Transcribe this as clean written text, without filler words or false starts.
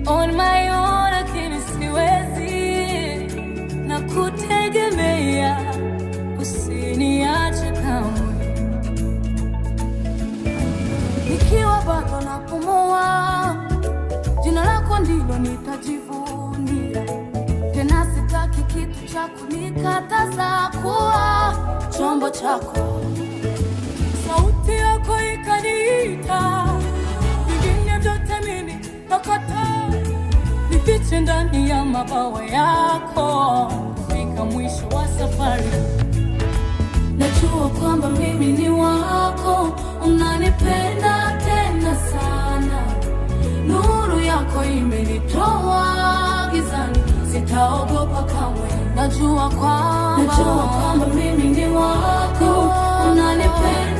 On my own lakini siwezi na kutegemea, usiniache kamwe. Nikiwa bado napumua, jina lako ndilo nitajivunia. Tena sitaki kitu cha kunikataza kuwa chombo chako. Sauti yako ikaniita, vingine vyote mimi nakataa. Nifiche ndani ya mabawa yako, kufika mwisho wa safari. Najua kwamba mimi ni wako, unanipenda tena sana. Nuru yako imenitoa gizani, sitaogopa kamwe. Najua kwamba mimi ni wako, unanipenda